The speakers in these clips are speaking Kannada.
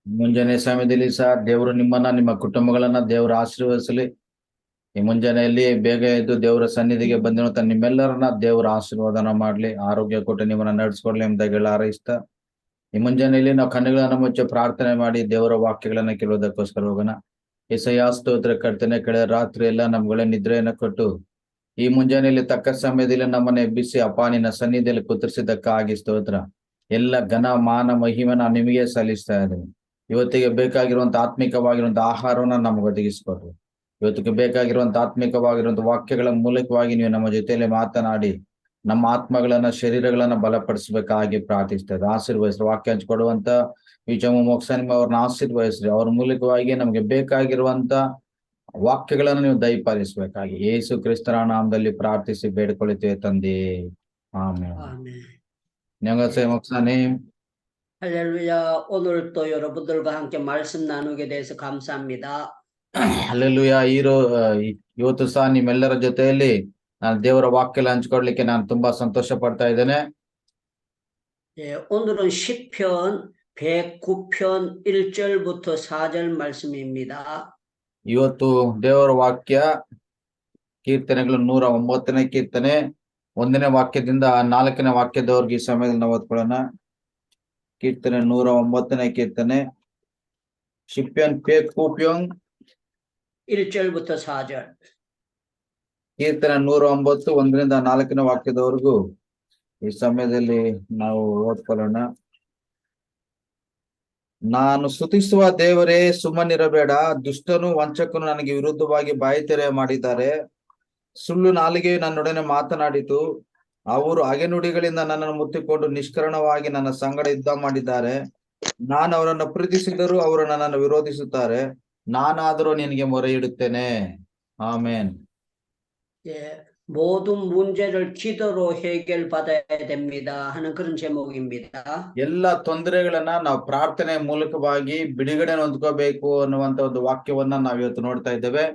ಮುಂಜಾನೆ ಸಮಯದಲ್ಲಿ ಸಹ ದೇವರು ನಿಮ್ಮನ್ನ ನಿಮ್ಮ ಕುಟುಂಬಗಳನ್ನ ದೇವರು ಆಶೀರ್ವದಿಸಲಿ. ಈ ಮುಂಜಾನೆಯಲ್ಲಿ ಬೇಗ ಎದ್ದು ದೇವರ ಸನ್ನಿಧಿಗೆ ಬಂದಿರುವಂತ ನಿಮ್ಮೆಲ್ಲರನ್ನ ದೇವರ ಆಶೀರ್ವಾದನ ಮಾಡ್ಲಿ, ಆರೋಗ್ಯ ಕೊಟ್ಟು ನಿಮ್ಮನ್ನ ನಡೆಸ್ಕೊಡ್ಲಿ ಎಂಬುದಾಗಿ ಹಾರೈಸ್ತಾ, ಈ ಮುಂಜಾನೆಯಲ್ಲಿ ನಾವು ಕಣ್ಣುಗಳನ್ನ ಮುಚ್ಚಿ ಪ್ರಾರ್ಥನೆ ಮಾಡಿ ದೇವರ ವಾಕ್ಯಗಳನ್ನ ಕೇಳೋದಕ್ಕೋಸ್ಕರ ಹೋಗೋಣ. ಯೆಶಾಯ ಸ್ತೋತ್ರ ಕರ್ತನೆ, ಕಳೆದ ರಾತ್ರಿ ಎಲ್ಲ ನಮ್ಗಳ ನಿದ್ರೆಯನ್ನ ಕೊಟ್ಟು ಈ ಮುಂಜಾನೆಯಲ್ಲಿ ತಕ್ಕ ಸಮಯದಲ್ಲಿ ನಮ್ಮನ್ನ ಎಬ್ಬಿಸಿ ಅಪ್ಪ ನಿನ್ನ ಸನ್ನಿಧಿಯಲ್ಲಿ ಕುತರಿಸಿದ್ದಕ್ಕಾಗಿ ಸ್ತೋತ್ರ. ಎಲ್ಲ ಘನ ಮಾನ ಮಹಿಮನ ನಿಮಗೆ ಸಲ್ಲಿಸ್ತಾ ಇದ್ದೇನೆ. ಇವತ್ತಿಗೆ ಬೇಕಾಗಿರುವಂತ ಆತ್ಮಿಕವಾಗಿರುವಂತ ಆಹಾರವನ್ನ ನಮ್ಗೆ ಒದಗಿಸ್ಕೊಡ್ರಿ. ಇವತ್ತಿಗೆ ಬೇಕಾಗಿರುವಂತ ಆತ್ಮಿಕವಾಗಿರುವಂತ ವಾಕ್ಯಗಳ ಮೂಲಕವಾಗಿ ನೀವು ನಮ್ಮ ಜೊತೆಯಲ್ಲಿ ಮಾತನಾಡಿ ನಮ್ಮ ಆತ್ಮಗಳನ್ನ ಶರೀರಗಳನ್ನ ಬಲಪಡಿಸಬೇಕಾಗಿ ಪ್ರಾರ್ಥಿಸ್ತೇವೆ. ಆಶೀರ್ವಹಿಸ್ರಿ. ವಾಕ್ಯ ಹಂಚ್ಕೊಡುವಂತ ವಿಜಮ ಮೋಕ್ಷನಿಮ ಅವ್ರನ್ನ ಆಶೀರ್ವಹಿಸ್ರಿ. ಅವ್ರ ಮೂಲಕವಾಗಿ ನಮ್ಗೆ ಬೇಕಾಗಿರುವಂತ ವಾಕ್ಯಗಳನ್ನು ನೀವು ದಯಪಾಲಿಸಬೇಕಾಗಿ ಯೇಸು ಕ್ರಿಸ್ತರ ನಾಮದಲ್ಲಿ ಪ್ರಾರ್ಥಿಸಿ ಬೇಡ್ಕೊಳ್ತೇವೆ ತಂದೆ, ಆಮೆನ್. 녕하세요 목사님. 할렐루야. 오늘도 여러분들과 함께 말씀 나누게 돼서 감사합니다. ಅಲ್ಲೆಲೂಯ. ಇವತ್ತು ಸಹ ನಿಮ್ಮೆಲ್ಲರ ಜೊತೆಯಲ್ಲಿ ನಾನು ದೇವರ ವಾಕ್ಯ ಹಂಚಿಕೊಡ್ಲಿಕ್ಕೆ ನಾನು ತುಂಬಾ ಸಂತೋಷ ಪಡ್ತಾ ಇದ್ದೇನೆ. 예, 오늘은 시편 109편 1절부터 4절 말씀입니다. ಇವತ್ತು ದೇವರ ವಾಕ್ಯ ಕೀರ್ತನೆಗಳು 109ನೇ ಕೀರ್ತನೆ 1ನೇ ವಾಕ್ಯದಿಂದ 4ನೇ ವಾಕ್ಯದವರೆಗೆ ಈ ಸಮಯದಲ್ಲಿ ನಾವು ಓದ್ಕೊಳ್ಳೋಣ. ಕೀರ್ತನೆ 109ನೇ ಕೀರ್ತನೆ ಶಿಪ್ಯನ್ ಪೇಕೂಪ್ಯೋಂಗ್ 1절부터 4절. ಕೀರ್ತನೆ 109 1ರಿಂದ 4ನೇ ವಾಕ್ಯದವರೆಗೂ ಈ ಸಮಯದಲ್ಲಿ ನಾವು ಓದ್ಕೊಳ್ಳೋಣ. ನಾನು ಸ್ತುತಿಸುವ ದೇವರೇ, ಸುಮ್ಮನಿರಬೇಡ. ದುಷ್ಟನು ವಂಚಕನು ನನಗೆ ವಿರುದ್ಧವಾಗಿ ಬಾಯಿ ತೆರೆ ಮಾಡಿದ್ದಾರೆ. ಸುಳ್ಳು ನಾಲಿಗೆಯು ನನ್ನೊಡನೆ ಮಾತನಾಡಿತು. ಅವರು ಹಗೆನುಡಿಗಳಿಂದ ನನ್ನನ್ನು ಮುತ್ತಿಕೊಂಡು ನಿಷ್ಕರಣವಾಗಿ ನನ್ನ ಸಂಗಡ ಯುದ್ಧ ಮಾಡಿದ್ದಾರೆ. ನಾನು ಅವರನ್ನು ಪ್ರೀತಿಸಿದರೂ ಅವರು ನನ್ನನ್ನು ವಿರೋಧಿಸುತ್ತಾರೆ. ನಾನಾದರೂ ನಿನಗೆ ಮೊರೆ ಇಡುತ್ತೇನೆ. ಆಮೇನ್. 예, 모든 문제를 기도로 해결받아야 됩니다 하는 그런 제목입니다. ಎಲ್ಲ ತೊಂದರೆಗಳನ್ನ ನಾವು ಪ್ರಾರ್ಥನೆ ಮೂಲಕವಾಗಿ ಬಿಡುಗಡೆ ಹೊಂದ್ಕೋಬೇಕು ಅನ್ನುವಂತ ಒಂದು ವಾಕ್ಯವನ್ನ ನಾವು ಇವತ್ತು ನೋಡ್ತಾ ಇದ್ದೇವೆ.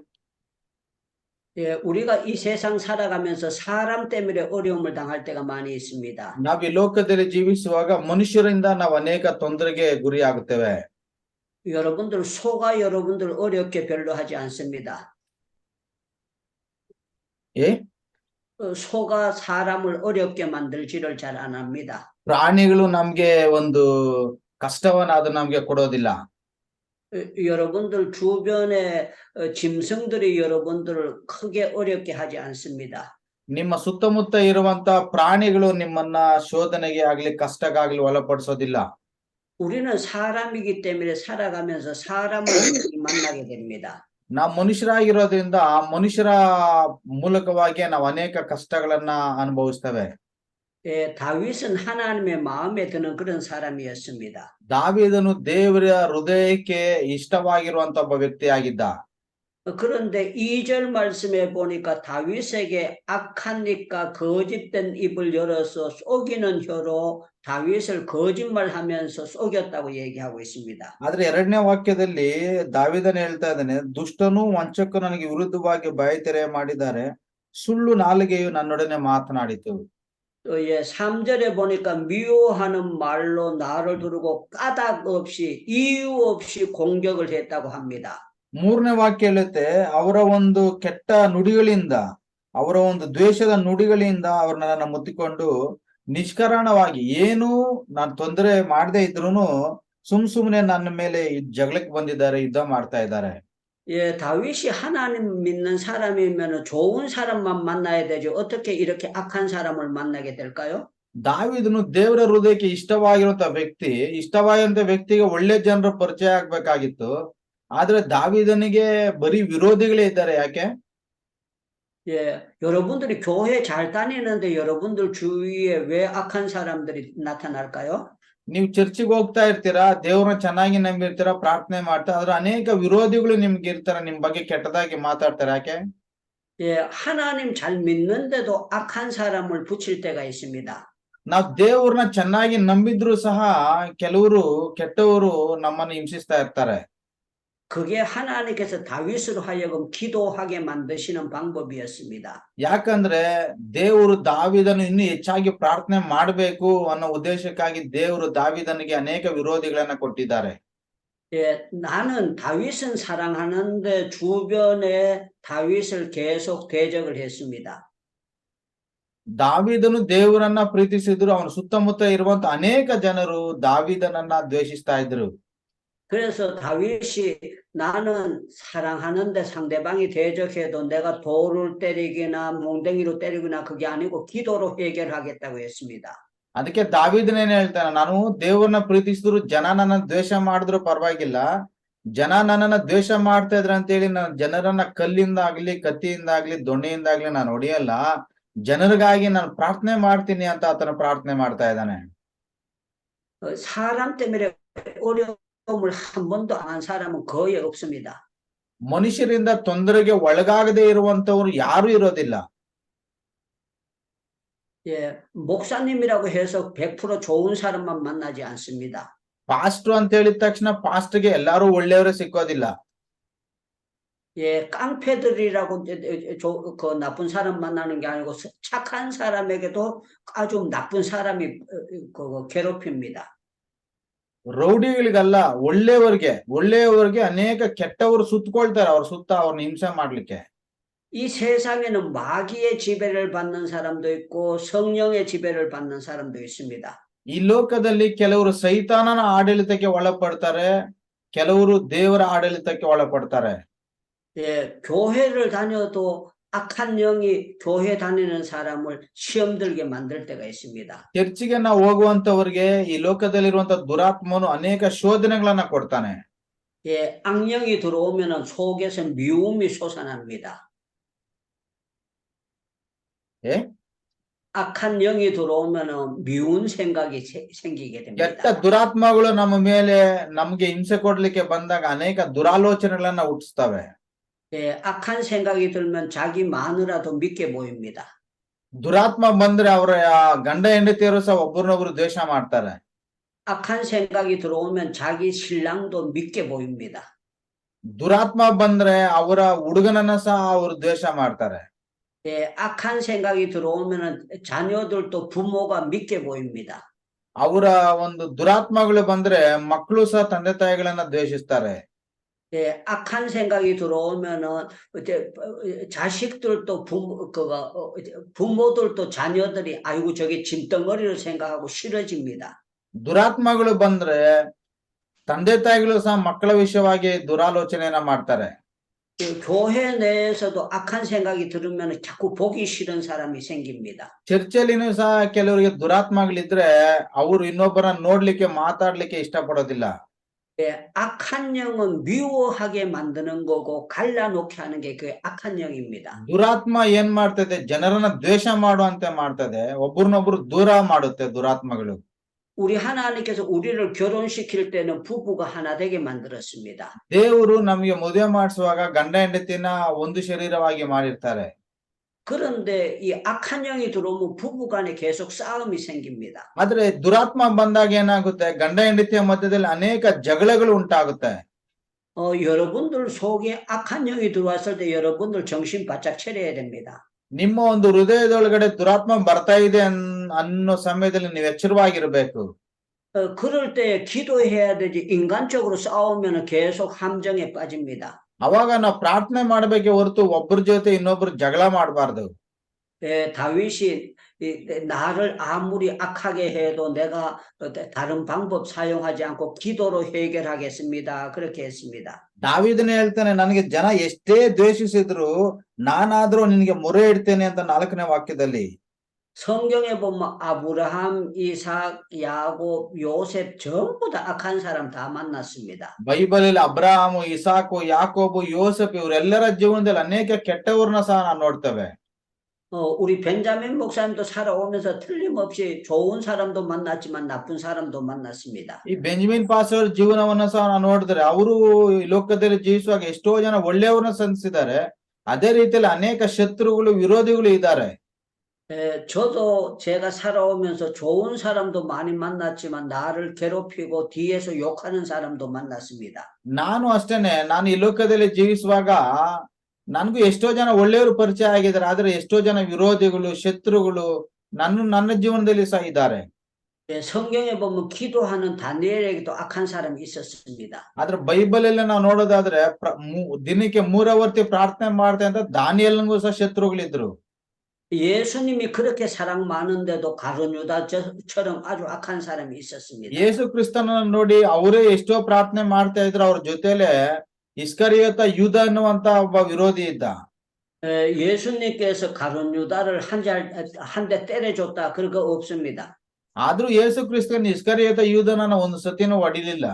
예, 우리가 이 세상 살아가면서 사람 때문에 어려움을 당할 때가 많이 있습니다. ನಾವು ಈ ಲೋಕದಲ್ಲಿ ಜೀವಿಸುವಾಗ ಮನುಷ್ಯರಿಂದ ನಾವು ಅನೇಕ ತೊಂದರೆಗೆ ಗುರಿಯಾಗುತ್ತೇವೆ. 여러분들 소가 여러분들 어렵게 별로 하지 않습니다. ಏ 소가 사람을 어렵게 만들지를 잘 안 합니다. ಪ್ರಾಣಿಗಳು ನಮ್ಗೆ ಒಂದು ಕಷ್ಟವನ್ನ ಅದು ನಮ್ಗೆ ಕೊಡೋದಿಲ್ಲ. 여러분들 주변에 짐승들이 여러분들을 크게 어렵게 하지 않습니다. ನಿಮ್ಮ ಸುತ್ತಮುತ್ತ ಇರುವಂತ ಪ್ರಾಣಿಗಳು ನಿಮ್ಮನ್ನ ಶೋಧನೆಗೆ ಆಗ್ಲಿ ಕಷ್ಟಕ್ಕಾಗ್ಲಿ ಒಳಪಡಿಸೋದಿಲ್ಲ. 우리는 사람이기 때문에 살아가면서 사람을 만나게 됩니다. ನಾವು ಮನುಷ್ಯರಾಗಿರೋದ್ರಿಂದ ಆ ಮನುಷ್ಯರ ಮೂಲಕವಾಗಿ ನಾವು ಅನೇಕ ಕಷ್ಟಗಳನ್ನ ಅನುಭವಿಸ್ತೇವೆ. 예, 다윗은 하나님의 마음에 드는 그런 사람이었습니다. ದಾವೀದನು ದೇವರ ಹೃದಯಕ್ಕೆ ಇಷ್ಟವಾಗಿರುವಂತ ಒಬ್ಬ ವ್ಯಕ್ತಿಯಾಗಿದ್ದ. 그런데 2절 말씀에 보니까 다윗에게 악한 입과 거짓된 입을 열어서 속이는 혀로 다윗을 거짓말하면서 속였다고 얘기하고 있습니다. ಆದ್ರೆ 2ನೇ ವಾಕ್ಯದಲ್ಲಿ ದಾವೀದನು ಹೇಳ್ತಾ ಇದ್ದಾನೆ, ದುಷ್ಟನು ವಂಚಕನು ನನಗೆ ವಿರುದ್ಧವಾಗಿ ಬಾಯಿ ತೆರೆ ಮಾಡಿದ್ದಾರೆ, ಸುಳ್ಳು ನಾಲಿಗೆಯು ನನ್ನೊಡನೆ ಮಾತನಾಡಿತು. 또 예, 3절에 보니까 미워하는 말로 나를 두르고 까닭 없이 이유 없이 공격을 했다고 합니다. 3ನೇ ವಾಕ್ಯ ಹೇಳುತ್ತೆ, ಅವರ ಒಂದು ಕೆಟ್ಟ ನುಡಿಗಳಿಂದ, ಅವರ ಒಂದು ದ್ವೇಷದ ನುಡಿಗಳಿಂದ ಅವ್ರು ನನ್ನನ್ನು ಮುತ್ತಿಕೊಂಡು ನಿಷ್ಕಾರಣವಾಗಿ ಏನು ನಾನು ತೊಂದರೆ ಮಾಡದೇ ಇದ್ರೂನು ಸುಮ್ನೆ ನನ್ನ ಮೇಲೆ ಜಗಳಕ್ಕೆ ಬಂದಿದ್ದಾರೆ, ಯುದ್ಧ ಮಾಡ್ತಾ ಇದ್ದಾರೆ. 예, 다윗이 하나님 믿는 사람이면 좋은 사람만 만나야 되죠. 어떻게 이렇게 악한 사람을 만나게 될까요? ದಾವೀದನು ದೇವರ ಹೃದಯಕ್ಕೆ ಇಷ್ಟವಾಗಿರುವಂತ ವ್ಯಕ್ತಿಗೆ ಒಳ್ಳೆ ಜನರ ಪರಿಚಯ ಆಗ್ಬೇಕಾಗಿತ್ತು. ಆದ್ರೆ ದಾವೀದನಿಗೆ ಬರೀ ವಿರೋಧಿಗಳೇ ಇದ್ದಾರೆ. ಯಾಕೆ? 예, 여러분들이 교회 잘 다니는데 여러분들 주위에 왜 악한 사람들이 나타날까요? ನೀವು ಚರ್ಚಿಗೆ ಹೋಗ್ತಾ ಇರ್ತೀರಾ, ದೇವ್ರನ್ನ ಚೆನ್ನಾಗಿ ನಂಬಿರ್ತೀರಾ, ಪ್ರಾರ್ಥನೆ ಮಾಡ್ತಾ, ಆದ್ರೆ ಅನೇಕ ವಿರೋಧಿಗಳು ನಿಮ್ಗೆ ಇರ್ತಾರೆ, ನಿಮ್ ಬಗ್ಗೆ ಕೆಟ್ಟದಾಗಿ ಮಾತಾಡ್ತಾರೆ. ಯಾಕೆ? 예, 하나님 잘 믿는데도 악한 사람을 붙일 때가 있습니다. ನಾವು ದೇವ್ರನ್ನ ಚೆನ್ನಾಗಿ ನಂಬಿದ್ರು ಸಹ ಕೆಲವರು ಕೆಟ್ಟವರು ನಮ್ಮನ್ನು ಹಿಂಸಿಸ್ತಾ ಇರ್ತಾರೆ. 그게 하나님께서 다윗으로 하여금 기도하게 만드시는 방법이었습니다. ಯಾಕಂದ್ರೆ ದೇವರು ದಾವೀದನು ಇನ್ನೂ ಹೆಚ್ಚಾಗಿ ಪ್ರಾರ್ಥನೆ ಮಾಡಬೇಕು ಅನ್ನೋ ಉದ್ದೇಶಕ್ಕಾಗಿ ದೇವರು ದಾವೀದನಿಗೆ ಅನೇಕ ವಿರೋಧಿಗಳನ್ನ ಕೊಟ್ಟಿದ್ದಾರೆ. 예, 나는 다윗은 사랑하는데 주변에 다윗을 계속 대적을 했습니다. ದಾವೀದನು ದೇವರನ್ನ ಪ್ರೀತಿಸಿದ್ರು. ಅವನ ಸುತ್ತಮುತ್ತ ಇರುವಂತ ಅನೇಕ ಜನರು ದಾವೀದನನ್ನ ದ್ವೇಷಿಸ್ತಾ ಇದ್ರು. 그래서 다윗이 나는 사랑하는데 상대방이 대적해도 내가 돌을 때리거나 몽댕이로 때리거나 그게 아니고 기도로 해결하겠다고 했습니다. ಅದಕ್ಕೆ ದಾವೀದನ ಏನ್ ಹೇಳ್ತಾನೆ, ನಾನು ದೇವರನ್ನ ಪ್ರೀತಿಸಿದ್ರು, ಜನ ನನ್ನ ದ್ವೇಷ ಮಾಡಿದ್ರು ಪರವಾಗಿಲ್ಲ, ಜನ ನನ್ನನ್ನ ದ್ವೇಷ ಮಾಡ್ತಾ ಇದ್ರ ಅಂತ ಹೇಳಿ ನಾನು ಜನರನ್ನ ಕಲ್ಲಿಂದ ಆಗ್ಲಿ ಕತ್ತಿಯಿಂದ ಆಗ್ಲಿ ದೊಣ್ಣೆಯಿಂದ ಆಗ್ಲಿ ನಾನು ಹೊಡೆಯಲ್ಲ, ಜನರಿಗಾಗಿ ನಾನು ಪ್ರಾರ್ಥನೆ ಮಾಡ್ತೀನಿ ಅಂತ ಆತನ ಪ್ರಾರ್ಥನೆ ಮಾಡ್ತಾ ಇದ್ದಾನೆ. 사람 때문에 어려움을 한 번도 안 한 사람은 거의 없습니다. ಮನುಷ್ಯರಿಂದ ತೊಂದರೆಗೆ ಒಳಗಾಗದೇ ಇರುವಂತವ್ರು ಯಾರು ಇರೋದಿಲ್ಲ. 예, 목사님이라고 해서 100% 좋은 사람만 만나지 않습니다. ಪಾಸ್ಟ್ರು ಅಂತ ಹೇಳಿದ ತಕ್ಷಣ ಪಾಸ್ಟ್ಗೆ ಎಲ್ಲಾರು ಒಳ್ಳೆಯವರೇ ಸಿಕ್ಕೋದಿಲ್ಲ. 예, 깡패들이라고 그 나쁜 사람 만나는 게 아니고 착한 사람에게도 아주 나쁜 사람이 괴롭힙니다. ರೌಡಿಗಳಿಗಲ್ಲ, ಒಳ್ಳೆಯವರಿಗೆ ಅನೇಕ ಕೆಟ್ಟವರು ಸುತ್ತಕೊಳ್ತಾರೆ, ಅವ್ರ ಸುತ್ತ ಅವ್ರನ್ನ ಹಿಂಸೆ ಮಾಡ್ಲಿಕ್ಕೆ. 이 세상에는 마귀의 지배를 받는 사람도 있고 성령의 지배를 받는 사람도 있습니다. ಈ ಲೋಕದಲ್ಲಿ ಕೆಲವರು ಸೈತಾನನ ಆಡಳಿತಕ್ಕೆ ಒಳಪಡ್ತಾರೆ, ಕೆಲವರು ದೇವರ ಆಡಳಿತಕ್ಕೆ ಒಳಪಡ್ತಾರೆ. 예, 교회를 다녀도 악한 영이 교회 다니는 사람을 시험 들게 만들 때가 있습니다. ಚರ್ಚಿಗೆ ನಾವು ಹೋಗುವಂತವ್ರಿಗೆ ಈ ಲೋಕದಲ್ಲಿರುವಂತ ದುರಾತ್ಮನು ಅನೇಕ ಶೋಧನೆಗಳನ್ನ ಕೊಡ್ತಾನೆ. 예, 악령이 들어오면은 속에서 미움이 솟아납니다. ಏ 악한 영이 들어오면은 미운 생각이 생기게 ಕೆಟ್ಟ 됩니다. ದುರಾತ್ಮಗಳು ನಮ್ಮ ಮೇಲೆ ನಮ್ಗೆ ಹಿಂಸೆ ಕೊಡ್ಲಿಕ್ಕೆ ಬಂದಾಗ ಅನೇಕ ದುರಾಲೋಚನೆಗಳನ್ನ ಹುಟ್ಟಿಸ್ತವೆ. 예, 악한 생각이 들면 자기 마누라도 믿게 보입니다. ದುರಾತ್ಮ ಬಂದ್ರೆ ಅವರ ಗಂಡ ಹೆಂಡತಿಯರು ಸಹ ಒಬ್ಬರನ್ನೊಬ್ರು ದ್ವೇಷ ಮಾಡ್ತಾರೆ. 악한 생각이 들어오면 자기 신랑도 믿게 보입니다. ದುರಾತ್ಮ ಬಂದ್ರೆ ಅವರ ಹುಡುಗನನ್ನ ಸಹ ಅವರು ದ್ವೇಷ ಮಾಡ್ತಾರೆ. 예, 악한 생각이 들어오면은 자녀들도 부모가 믿게 보입니다. ಅವರ ಒಂದು ದುರಾತ್ಮಗಳು ಬಂದ್ರೆ ಮಕ್ಕಳು ಸಹ ತಂದೆ ತಾಯಿಗಳನ್ನ ದ್ವೇಷಿಸ್ತಾರೆ. 예, 악한 생각이 들어오면은 이제 자식들도 부모들도 자녀들이 아이고 저게 짐덩어리를 생각하고 싫어집니다. ದುರಾತ್ಮಗಳು ಬಂದ್ರೆ ತಂದೆ ತಾಯಿಗಳು ಸಹ ಮಕ್ಕಳ ವಿಷಯವಾಗಿ ದುರಾಲೋಚನೆಯನ್ನ ಮಾಡ್ತಾರೆ. 교회 내에서도 악한 생각이 들으면 자꾸 보기 싫은 사람이 생깁니다. ಚರ್ಚಲ್ಲಿನೂ ಸಹ ಕೆಲವರಿಗೆ ದುರಾತ್ಮಗಳಿದ್ರೆ ಅವರು ಇನ್ನೊಬ್ಬರನ್ನ ನೋಡ್ಲಿಕ್ಕೆ ಮಾತಾಡ್ಲಿಕ್ಕೆ ಇಷ್ಟಪಡೋದಿಲ್ಲ. 예, 악한 영은 미워하게 만드는 거고 갈라놓게 하는 게 그 악한 영입니다. ದುರಾತ್ಮ ಏನ್ ಮಾಡ್ತದೆ, ಜನರನ್ನ ದ್ವೇಷ ಮಾಡುವಂತೆ ಮಾಡ್ತದೆ, ಒಬ್ರನ್ನೊಬ್ರು ದೂರ ಮಾಡುತ್ತೆ ದುರಾತ್ಮಗಳು. 우리 하나님께서 우리를 결혼시킬 때는 부부가 하나 되게 만들었습니다. ದೇವರು ನಮಗೆ ಮದುವೆ ಮಾಡಿಸುವಾಗ ಗಂಡ ಹೆಂಡತಿನ ಒಂದು ಶರೀರವಾಗಿ ಮಾಡಿರ್ತಾರೆ. 그런데 이 악한 영이 들어오면 부부간에 계속 싸움이 생깁니다. ಆದ್ರೆ ದುರಾತ್ಮ ಬಂದಾಗ ಏನಾಗುತ್ತೆ, ಗಂಡ ಹೆಂಡತಿಯ ಮಧ್ಯದಲ್ಲಿ ಅನೇಕ ಜಗಳಗಳು ಉಂಟಾಗುತ್ತೆ. 여러분들 속에 악한 영이 들어왔을 때 여러분들 정신 바짝 차려야 됩니다. ನಿಮ್ಮ ಒಂದು ಹೃದಯದೊಳಗಡೆ ದುರಾತ್ಮ ಬರ್ತಾ ಇದೆ ಅನ್ನೋ ಸಮಯದಲ್ಲಿ ನೀವು ಎಚ್ಚರವಾಗಿರ್ಬೇಕು. 그럴 때 기도해야 되지 인간적으로 싸우면 계속 함정에 빠집니다. ಅವಾಗ ನಾವು ಪ್ರಾರ್ಥನೆ ಮಾಡ್ಬೇಕೆ ಹೊರತು ಒಬ್ಬರ ಜೊತೆ ಇನ್ನೊಬ್ರು ಜಗಳ ಮಾಡಬಾರ್ದು. 예, 다윗이 나를 아무리 악하게 해도 내가 다른 방법 사용하지 않고 기도로 해결하겠습니다. 그렇게 했습니다. ದಾವೀದನ ಹೇಳ್ತಾನೆ, ನನಗೆ ಜನ ಎಷ್ಟೇ ದ್ವೇಷಿಸಿದ್ರು ನಾನಾದ್ರೂ ನಿನಗೆ ಮೊರೆ ಇಡ್ತೇನೆ ಅಂತ 4ನೇ ವಾಕ್ಯದಲ್ಲಿ. 성경에 보면 아브라함, 이삭, 야곱, 요셉 전부 다 악한 사람 다 만났습니다. ಬೈಬಲಲ್ಲಿ ಅಬ್ರಾಹಂ, ಇಸಾಕು, ಯಾಕೋಬು, ಯೋಸೆಫ್ ಇವರೆಲ್ಲರ ಜೀವನದಲ್ಲಿ ಅನೇಕ ಕೆಟ್ಟವ್ರನ್ನ ಸಹ ನಾವು ನೋಡ್ತೇವೆ. 우리 벤자민 목사님도 살아오면서 틀림없이 좋은 사람도 만났지만 나쁜 사람도 만났습니다. ಈ ಬೆಂಜಮಿನ್ ಪಾಸ್ಟರ್ ಜೀವನವನ್ನ ಸಹ ನಾವು ನೋಡಿದ್ರೆ ಅವರು ಈ ಲೋಕದಲ್ಲಿ ಜೀವಿಸುವಾಗ ಎಷ್ಟೋ ಜನ ಒಳ್ಳೆಯವ್ರನ್ನ ಸಂಧಿಸಿದ್ದಾರೆ, ಅದೇ ರೀತಿಯಲ್ಲಿ ಅನೇಕ ಶತ್ರುಗಳು ವಿರೋಧಿಗಳು ಇದ್ದಾರೆ. 예, 저도 제가 살아오면서 좋은 사람도 많이 만났지만 나를 괴롭히고 뒤에서 욕하는 사람도 만났습니다. ನಾನು ಅಷ್ಟೇನೆ, ನಾನು ಈ ಲೋಕದಲ್ಲಿ ಜೀವಿಸುವಾಗ ನನಗೂ ಎಷ್ಟೋ ಜನ ಒಳ್ಳೆಯವರು ಪರಿಚಯ ಆಗಿದ್ದಾರೆ, ಆದ್ರೆ ಎಷ್ಟೋ ಜನ ವಿರೋಧಿಗಳು, ಶತ್ರುಗಳು ನನ್ನ ಜೀವನದಲ್ಲಿ ಸಹ ಇದ್ದಾರೆ. 예, 성경에 보면 기도하는 다니엘에게도 악한 사람이 있었습니다. ಆದ್ರೆ ಬೈಬಲ್ ಅಲ್ಲಿ ನಾವು ನೋಡೋದಾದ್ರೆ ದಿನಕ್ಕೆ 3 ಪ್ರಾರ್ಥನೆ ಮಾಡ್ತಾ ಅಂತ ದಾನಿಯೇಲನಿಗೂ ಸಹ ಶತ್ರುಗಳಿದ್ರು. 예수님이 그렇게 사랑 많은데도 가룟 유다처럼 아주 악한 사람이 있었습니다. ಯೇಸು ಕ್ರಿಸ್ತನನ್ನ ನೋಡಿ ಅವರೇ ಎಷ್ಟೋ ಪ್ರಾರ್ಥನೆ ಮಾಡ್ತಾ ಇದ್ರು, ಅವ್ರ ಜೊತೆಲೆ ಇಸ್ಕರಿಯೋತ ಯೂದ ಅನ್ನುವಂತ ಒಬ್ಬ ವಿರೋಧಿ ಇದ್ದ. 예수님께서 가룟 유다를 한 대 때려줬다 그런 거 없습니다. ಆದ್ರೂ ಯೇಸು ಕ್ರಿಸ್ತನ್ ಇಸ್ಕರಿಯೋತ ಯೂದನನ್ನ ಒಂದು ಸತಿನೂ ಹೊಡಿಲಿಲ್ಲ.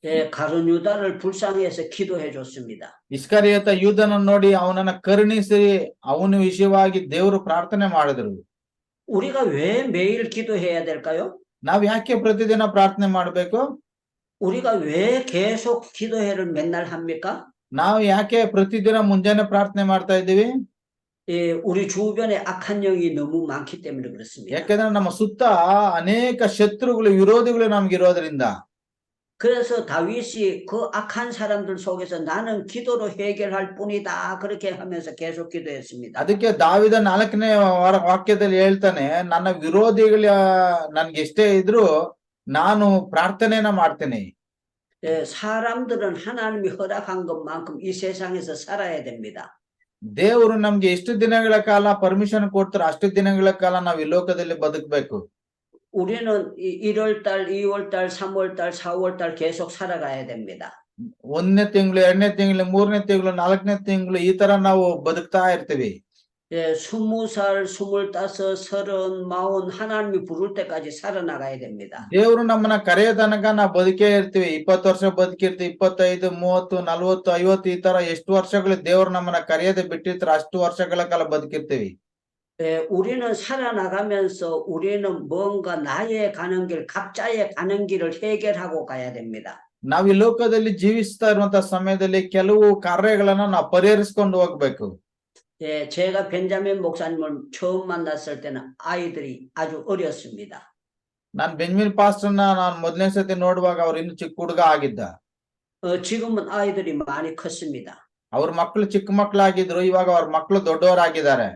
예, 가룟 유다를 불쌍해서 기도해 줬습니다. ಇಸ್ಕರಿಯೋತ ಯೂದನನ್ನ ನೋಡಿ ಅವನನ್ನ ಕರುಣಿಸಿ ಅವನ ವಿಷಯವಾಗಿ ದೇವರು ಪ್ರಾರ್ಥನೆ ಮಾಡಿದ್ರು. 우리가 왜 매일 기도해야 될까요? ನಾವ್ ಯಾಕೆ ಪ್ರತಿದಿನ ಪ್ರಾರ್ಥನೆ ಮಾಡ್ಬೇಕು? 우리가 왜 계속 기도회를 맨날 합니까? ನಾವು ಯಾಕೆ ಪ್ರತಿದಿನ ಮುಂಜಾನೆ ಪ್ರಾರ್ಥನೆ ಮಾಡ್ತಾ ಇದ್ದೀವಿ? 예, 우리 주변에 악한 영이 너무 많기 때문에 그렇습니다. ಯಾಕಂದ್ರೆ ನಮ್ಮ ಸುತ್ತ ಅನೇಕ ಶತ್ರುಗಳು, ವಿರೋಧಿಗಳು ನಮ್ಗಿರೋದ್ರಿಂದ. 그래서 다윗이 그 악한 사람들 속에서 나는 기도로 해결할 뿐이다 그렇게 하면서 계속 기도했습니다. ಅದಕ್ಕೆ ದಾವಿದ 4ನೇ ವಾಕ್ಯದಲ್ಲಿ ಹೇಳ್ತಾನೆ, ನನ್ನ ವಿರೋಧಿಗಳ ನನ್ಗೆ ಎಷ್ಟೇ ಇದ್ರು ನಾನು ಪ್ರಾರ್ಥನೆನ ಮಾಡ್ತೇನೆ. 예, 사람들은 하나님이 허락한 것만큼 이 세상에서 살아야 됩니다. ದೇವರು ನಮ್ಗೆ ಎಷ್ಟು ದಿನಗಳ ಕಾಲ ಪರ್ಮಿಷನ್ ಕೊಡ್ತಾರೋ ಅಷ್ಟು ದಿನಗಳ ಕಾಲ ನಾವು ಈ ಲೋಕದಲ್ಲಿ ಬದುಕಬೇಕು. 우리는 1월달, 2월달, 3월달, 4월달 계속 살아가야 됩니다. 1ನೇ ತಿಂಗಳು, 2ನೇ ತಿಂಗಳು, 3ನೇ ತಿಂಗಳು, 4ನೇ ತಿಂಗಳು ಈ ತರ ನಾವು ಬದುಕ್ತಾ ಇರ್ತೀವಿ. 예, 20살, 25, 30, 40 하나님이 부를 때까지 살아나가야 됩니다. ದೇವರು ನಮ್ಮನ್ನ ಕರೆಯ ತನಕ ನಾವು ಬದುಕೇ ಇರ್ತೀವಿ. 20 ವರ್ಷ ಬದುಕಿರ್ತೀವಿ, 25, 30, 40, 50 ಈ ತರ ಎಷ್ಟು ವರ್ಷಗಳು ದೇವರು ನಮ್ಮನ್ನ ಕರೆಯದೆ ಬಿಟ್ಟಿರ್ತಾರೆ ಅಷ್ಟು ವರ್ಷಗಳ ಕಾಲ ಬದುಕಿರ್ತೀವಿ. 예, 우리는 살아나가면서 우리는 뭔가 나의 가는 길, 각자의 가는 길을 해결하고 가야 됩니다. ನಾವ್ ಈ ಲೋಕದಲ್ಲಿ ಜೀವಿಸ್ತಾ ಇರುವಂತ ಸಮಯದಲ್ಲಿ ಕೆಲವು ಕಾರ್ಯಗಳನ್ನ ನಾವು ಪರಿಹರಿಸಿಕೊಂಡು ಹೋಗ್ಬೇಕು. 예, 제가 벤자민 목사님을 처음 만났을 때는 아이들이 아주 어렸습니다. ನಾನ್ ಬೆಂಜಮಿನ್ ಪಾಸ್ಟರ್ನ ನಾನು ಮೊದಲನೇ ಸತಿ ನೋಡುವಾಗ ಅವ್ರು ಇನ್ನು ಚಿಕ್ಕ ಹುಡುಗ ಆಗಿದ್ದ. 지금은 아이들이 많이 컸습니다. ಅವ್ರ ಮಕ್ಕಳು ಚಿಕ್ಕ ಮಕ್ಕಳಾಗಿದ್ರು, ಇವಾಗ ಅವ್ರ ಮಕ್ಕಳು ದೊಡ್ಡವರಾಗಿದ್ದಾರೆ.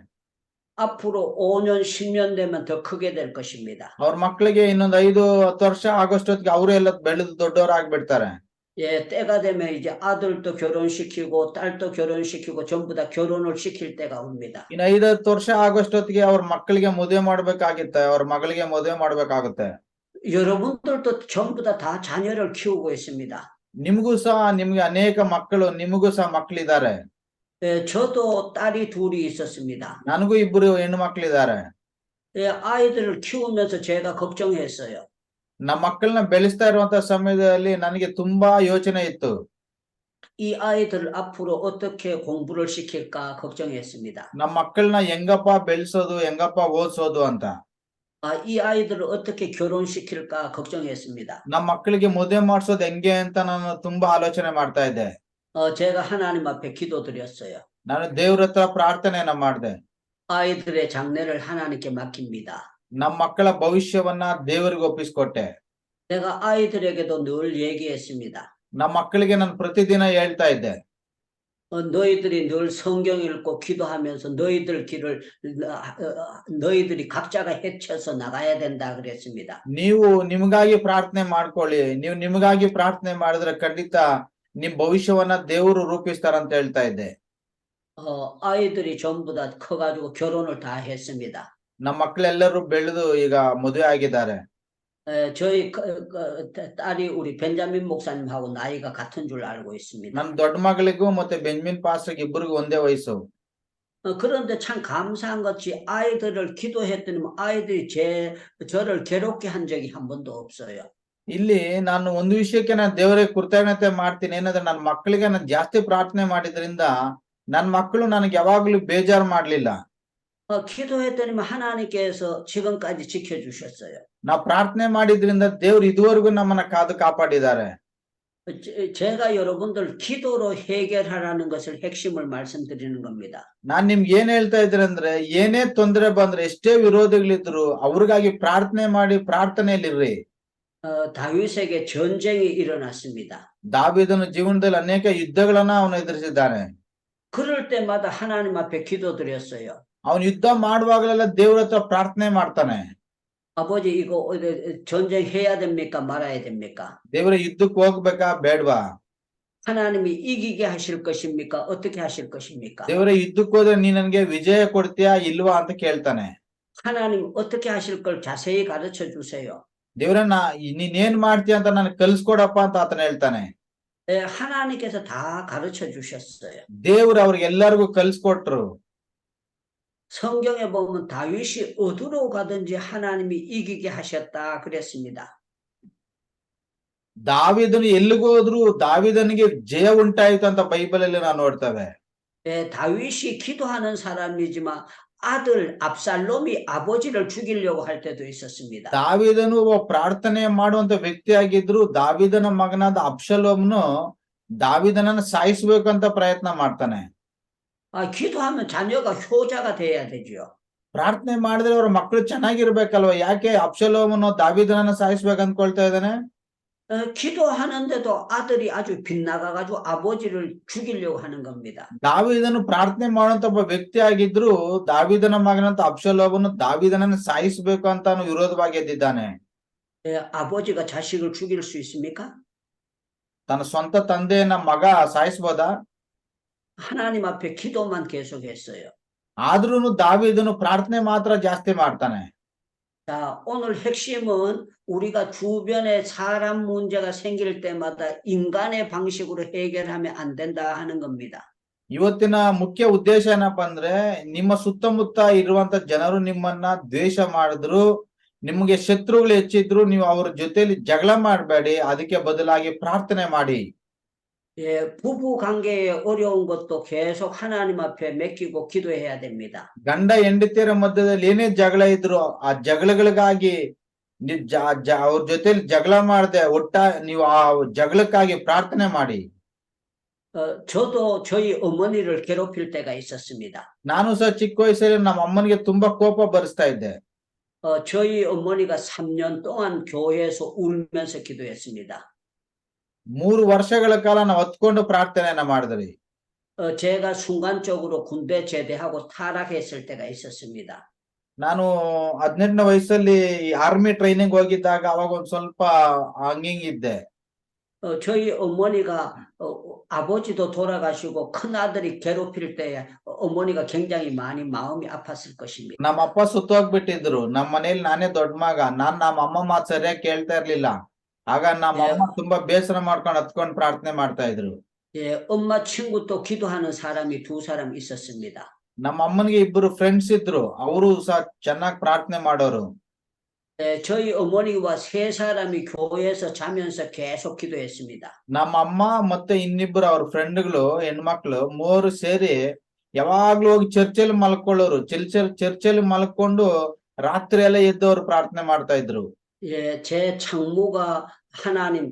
앞으로 5년, 10년 되면 더 크게 될 것입니다. ಅವ್ರ ಮಕ್ಕಳಿಗೆ ಇನ್ನೊಂದು 5-10 ವರ್ಷ ಆಗೋಷ್ಟೊತ್ತಿಗೆ ಅವರು ಎಲ್ಲ ಬೆಳೆದು ದೊಡ್ಡವರಾಗ್ಬಿಡ್ತಾರೆ. 예, 때가 되면 이제 아들도 결혼시키고 딸도 결혼시키고 전부 다 결혼을 시킬 때가 옵니다. ಇನ್ನು 5-10 ವರ್ಷ ಆಗೋಷ್ಟೊತ್ತಿಗೆ ಅವ್ರ ಮಕ್ಕಳಿಗೆ ಮದುವೆ ಮಾಡ್ಬೇಕಾಗುತ್ತೆ, ಅವ್ರ ಮಗಳಿಗೆ ಮದುವೆ ಮಾಡ್ಬೇಕಾಗುತ್ತೆ. 여러분들도 전부 다 자녀를 키우고 있습니다. ನಿಮ್ಗೂ ಸಹ ನಿಮ್ಗೆ ಅನೇಕ ಮಕ್ಕಳು, ನಿಮಗೂ ಸಹ ಮಕ್ಕಳಿದ್ದಾರೆ. 예, 저도 딸이 둘이 있었습니다. ನನಗೂ 2 ಹೆಣ್ಣು ಮಕ್ಕಳಿದ್ದಾರೆ. 예, 아이들을 키우면서 제가 걱정했어요. ನಮ್ಮ ಮಕ್ಕಳನ್ನ ಬೆಳೆಸ್ತಾ ಇರುವಂತ ಸಮಯದಲ್ಲಿ ನನಗೆ ತುಂಬಾ ಯೋಚನೆ ಇತ್ತು. 이 아이들을 앞으로 어떻게 공부를 시킬까 걱정했습니다. ನಮ್ಮ ಮಕ್ಕಳನ್ನ ಹೆಂಗಪ್ಪ ಬೆಳೆಸೋದು, ಹೆಂಗಪ್ಪ ಓದಿಸೋದು ಅಂತ. 이 아이들을 어떻게 결혼시킬까 걱정했습니다. ನಮ್ಮ ಮಕ್ಕಳಿಗೆ ಮದುವೆ ಮಾಡಿಸೋದು ಹೆಂಗೆ ಅಂತ ನಾನು ತುಂಬಾ ಆಲೋಚನೆ ಮಾಡ್ತಾ ಇದ್ದೆ. 제가 하나님 앞에 기도드렸어요. ನಾನು ದೇವ್ರ ಹತ್ರ ಪ್ರಾರ್ಥನೆಯನ್ನ ಮಾಡಿದೆ. 아이들의 장래를 하나님께 맡깁니다. ನಮ್ಮ ಮಕ್ಕಳ ಭವಿಷ್ಯವನ್ನ ದೇವರಿಗೆ ಒಪ್ಪಿಸ್ಕೊಟ್ಟೆ. 내가 아이들에게도 늘 얘기했습니다. ನಮ್ಮ ಮಕ್ಕಳಿಗೆ ನಾನು ಪ್ರತಿದಿನ ಹೇಳ್ತಾ ಇದ್ದೆ, 너희들이 늘 성경 읽고 기도하면서 너희들이 각자가 헤쳐서 나가야 된다 그랬습니다. ನೀವು ನಿಮಗಾಗಿ ಪ್ರಾರ್ಥನೆ ಮಾಡ್ಕೊಳ್ಳಿ, ನೀವು ನಿಮಗಾಗಿ ಪ್ರಾರ್ಥನೆ ಮಾಡಿದ್ರೆ ಖಂಡಿತ ನಿಮ್ ಭವಿಷ್ಯವನ್ನ ದೇವರು ರೂಪಿಸ್ತಾರಂತ ಹೇಳ್ತಾ ಇದ್ದೆ. 아이들이 전부 다 커가지고 결혼을 다 했습니다. ನಮ್ಮ ಮಕ್ಕಳೆಲ್ಲರೂ ಬೆಳೆದು ಈಗ ಮದುವೆ ಆಗಿದ್ದಾರೆ. 저희 딸이 우리 벤자민 목사님하고 나이가 같은 줄 알고 있습니다. ನನ್ನ ದೊಡ್ಡ ಮಗಳಿಗೂ ಮತ್ತೆ ಬೆಂಜಮಿನ್ ಪಾಸ್ಟರ್ಗೆ ಇಬ್ಬರಿಗೂ ಒಂದೇ ವಯಸ್ಸು. 그런데 참 감사한 것이 아이들을 기도했더니 아이들이 저를 괴롭게 한 적이 한 번도 없어요. ಇಲ್ಲಿ ನಾನು ಒಂದು ವಿಷಯಕ್ಕೆ ನಾನು ದೇವರಿಗೆ ಕೃತಜ್ಞತೆ ಮಾಡ್ತೀನಿ. ಏನಂದ್ರೆ ನನ್ನ ಮಕ್ಕಳಿಗೆ ನಾನು ಜಾಸ್ತಿ ಪ್ರಾರ್ಥನೆ ಮಾಡಿದ್ರಿಂದ ನನ್ನ ಮಕ್ಕಳು ನನಗೆ ಯಾವಾಗ್ಲೂ ಬೇಜಾರು ಮಾಡ್ಲಿಲ್ಲ. 기도했더니 하나님께서 지금까지 지켜주셨어요. ನಾವು ಪ್ರಾರ್ಥನೆ ಮಾಡಿದ್ರಿಂದ ದೇವ್ರು ಇದುವರೆಗೂ ನಮ್ಮನ್ನ ಕಾದು ಕಾಪಾಡಿದ್ದಾರೆ. 제가 여러분들 기도로 해결하라는 것을 핵심을 말씀드리는 겁니다. ನಾನ್ ನಿಮ್ಗೆ ಏನ್ ಹೇಳ್ತಾ ಇದ್ರೆ ಅಂದ್ರೆ, ಏನೇ ತೊಂದರೆ ಬಂದ್ರೆ, ಎಷ್ಟೇ ವಿರೋಧಿಗಳಿದ್ರು ಅವ್ರಿಗಾಗಿ ಪ್ರಾರ್ಥನೆ ಮಾಡಿ ಪ್ರಾರ್ಥನೆಯಲ್ಲಿರ್ರಿ. 다윗에게 전쟁이 일어났습니다. ದಾವೀದನ ಜೀವನದಲ್ಲಿ ಅನೇಕ ಯುದ್ಧಗಳನ್ನ ಅವನು ಎದುರಿಸಿದ್ದಾನೆ. 그럴 때마다 하나님 앞에 기도드렸어요. ಅವನು ಯುದ್ಧ ಮಾಡುವಾಗಲೆಲ್ಲ ದೇವ್ರ ಹತ್ರ ಪ್ರಾರ್ಥನೆ ಮಾಡ್ತಾನೆ. 아버지 이거 전쟁해야 됩니까? 말아야 됩니까? ದೇವರೇ ಯುದ್ಧಕ್ಕೆ ಹೋಗ್ಬೇಕಾ ಬೇಡ್ವಾ? 하나님이 이기게 하실 것입니까? 어떻게 하실 것입니까? ದೇವರೇ ಯುದ್ಧಕ್ಕೆ ಹೋದ್ರೆ ನೀ ನನ್ಗೆ ವಿಜಯ ಕೊಡ್ತೀಯಾ ಇಲ್ವಾ ಅಂತ ಕೇಳ್ತಾನೆ. 하나님 어떻게 하실 걸 자세히 가르쳐 주세요. ದೇವರೇ ನೀನ್ ಏನ್ ಮಾಡ್ತೀಯ ಅಂತ ನನಗೆ ಕಲ್ಸ್ಕೊಡಪ್ಪ ಅಂತ ಆತನ ಹೇಳ್ತಾನೆ. 예, 하나님께서 다 가르쳐 주셨어요. ದೇವ್ರು ಅವ್ರಿಗೆಲ್ಲರಿಗೂ ಕಲ್ಸ್ಕೊಟ್ರು. 성경에 보면 다윗이 어디로 가든지 하나님이 이기게 하셨다 그랬습니다. ದಾವೀದನು ಎಲ್ಲಿಗೋದ್ರು ದಾವೀದನಿಗೆ ಜಯ ಉಂಟಾಯಿತು ಅಂತ ಬೈಬಲ್ ಅಲ್ಲಿ ನಾವು ನೋಡ್ತೇವೆ. 예, 다윗이 기도하는 사람이지만 아들 압살롬이 아버지를 죽이려고 할 때도 있었습니다. ದಾವೀದನು ಪ್ರಾರ್ಥನೆ ಮಾಡುವಂತ ವ್ಯಕ್ತಿಯಾಗಿದ್ರು ದಾವೀದನ ಮಗನಾದ ಅಬ್ಷಲೋಮ್ನು ದಾವೀದನನ್ನ ಸಾಯಿಸ್ಬೇಕಂತ ಪ್ರಯತ್ನ ಮಾಡ್ತಾನೆ. 기도하면 자녀가 효자가 돼야 되죠. ಪ್ರಾರ್ಥನೆ ಮಾಡಿದ್ರೆ ಅವ್ರ ಮಕ್ಕಳು ಚೆನ್ನಾಗಿರ್ಬೇಕಲ್ವಾ? ಯಾಕೆ ಅಬ್ಷಲೋಮನು ದಾವೀದನನ್ನ ಸಾಯಿಸ್ಬೇಕು ಅಂದ್ಕೊಳ್ತಾ ಇದ್ದಾನೆ? 기도하는데도 아들이 아주 빗나가가지고 아버지를 죽이려고 하는 겁니다. ದಾವೀದನು ಪ್ರಾರ್ಥನೆ ಮಾಡುವಂತ ಒಬ್ಬ ವ್ಯಕ್ತಿ ಆಗಿದ್ರು ದಾವೀದನ ಮಗನಂತ ಅಬ್ಷಲೋಮನು ದಾವೀದನನ್ನ ಸಾಯಿಸ್ಬೇಕು ಅಂತಾನು ವಿರೋಧವಾಗಿ ಎದ್ದಿದ್ದಾನೆ. 예, 아버지가 자식을 죽일 수 있습니까? ತನ್ನ ಸ್ವಂತ ತಂದೆಯನ್ನ ಮಗ ಸಾಯಿಸ್ಬೋದಾ? 하나님 앞에 기도만 계속했어요. ಆದ್ರೂನು ದಾವೀದನು ಪ್ರಾರ್ಥನೆ ಮಾತ್ರ ಜಾಸ್ತಿ ಮಾಡ್ತಾನೆ. 자, 오늘 핵심은 우리가 주변에 사람 문제가 생길 때마다 인간의 방식으로 해결하면 안 된다 하는 겁니다. ಇವತ್ತಿನ ಮುಖ್ಯ ಉದ್ದೇಶ ಏನಪ್ಪಾ ಅಂದ್ರೆ, ನಿಮ್ಮ ಸುತ್ತಮುತ್ತ ಇರುವಂತ ಜನರು ನಿಮ್ಮನ್ನ ದ್ವೇಷ ಮಾಡಿದ್ರು, ನಿಮ್ಗೆ ಶತ್ರುಗಳು ಹೆಚ್ಚಿದ್ರು, ನೀವು ಅವ್ರ ಜೊತೆಲಿ ಜಗಳ ಮಾಡಬೇಡಿ, ಅದಕ್ಕೆ ಬದಲಾಗಿ ಪ್ರಾರ್ಥನೆ ಮಾಡಿ. 예, 부부 관계에 어려운 것도 계속 하나님 앞에 맡기고 기도해야 됩니다. ಗಂಡ ಹೆಂಡತಿಯರ ಮಧ್ಯದಲ್ಲಿ ಏನೇ ಜಗಳ ಇದ್ರು ಆ ಜಗಳಗಳಿಗಾಗಿ ಅವ್ರ ಜೊತೆಲಿ ಜಗಳ ಮಾಡದೆ ನೀವು ಆ ಜಗಳಕ್ಕಾಗಿ ಪ್ರಾರ್ಥನೆ ಮಾಡಿ. 저도 저희 어머니를 괴롭힐 때가 있었습니다. ನಾನು ಸಹ ಚಿಕ್ಕ ವಯಸ್ಸಲ್ಲಿ ನಮ್ಮ ಅಮ್ಮನಿಗೆ ತುಂಬಾ ಕೋಪ ಬರಿಸ್ತಾ ಇದ್ದೆ. 저희 어머니가 3년 동안 교회에서 울면서 기도했습니다. 3 ವರ್ಷಗಳ ಕಾಲ ನಾವು ಹೊತ್ಕೊಂಡು ಪ್ರಾರ್ಥನೆಯನ್ನ ಮಾಡಿದ್ರಿ. 제가 순간적으로 군대 제대하고 타락했을 때가 있었습니다. ನಾನು 18ನೇ ವಯಸ್ಸಲ್ಲಿ ಆರ್ಮಿ ಟ್ರೈನಿಂಗ್ ಹೋಗಿದ್ದಾಗ ಅವಾಗ ಒಂದ್ ಸ್ವಲ್ಪ ಹಂಗಿಂಗಿದ್ದೆ. 저희 어머니가 아버지도 돌아가시고 큰아들이 괴롭힐 때 어머니가 굉장히 많이 마음이 아팠을 것입니다. ನಮ್ಮ ಅಪ್ಪ ಸುತ್ತೋಗ್ಬಿಟ್ಟಿದ್ರು. ನಮ್ಮ ಮನೇಲಿ ನಾನೇ ದೊಡ್ಡ ಮಗ. ನಮ್ಮ ಅಮ್ಮ ಮಾತು ಸರಿಯಾಗಿ ಕೇಳ್ತಾ ಇರ್ಲಿಲ್ಲ. ಆಗ ನಮ್ಮ ಅಮ್ಮ ತುಂಬಾ ಬೇಸರ ಮಾಡ್ಕೊಂಡು ಹತ್ಕೊಂಡು ಪ್ರಾರ್ಥನೆ ಮಾಡ್ತಾ ಇದ್ರು. 예, 엄마 친구 또 기도하는 사람이 2사람 있었습니다. ನಮ್ಮ ಅಮ್ಮನಿಗೆ ಇಬ್ಬರು ಫ್ರೆಂಡ್ಸ್ ಇದ್ರು. ಅವರು ಸಹ ಚೆನ್ನಾಗಿ ಪ್ರಾರ್ಥನೆ ಮಾಡೋರು. 예, 저희 어머니와 3사람이 교회에서 자면서 계속 기도했습니다. ನಮ್ಮ ಅಮ್ಮ ಮತ್ತೆ ಇನ್ನಿಬ್ಬರು ಅವ್ರ ಫ್ರೆಂಡ್ಗಳು ಹೆಣ್ಮಕ್ಳು 3 ಸೇರಿ ಯಾವಾಗ್ಲೂ ಹೋಗಿ ಚರ್ಚಲ್ಲಿ ಮಲ್ಕೊಳ್ಳೋರು. ಚರ್ಚಲ್ಲಿ ಮಲ್ಕೊಂಡು ರಾತ್ರಿ ಎಲ್ಲ ಎದ್ದು ಅವ್ರು ಪ್ರಾರ್ಥನೆ ಮಾಡ್ತಾ ಇದ್ರು. 예, 제 장모가 하나님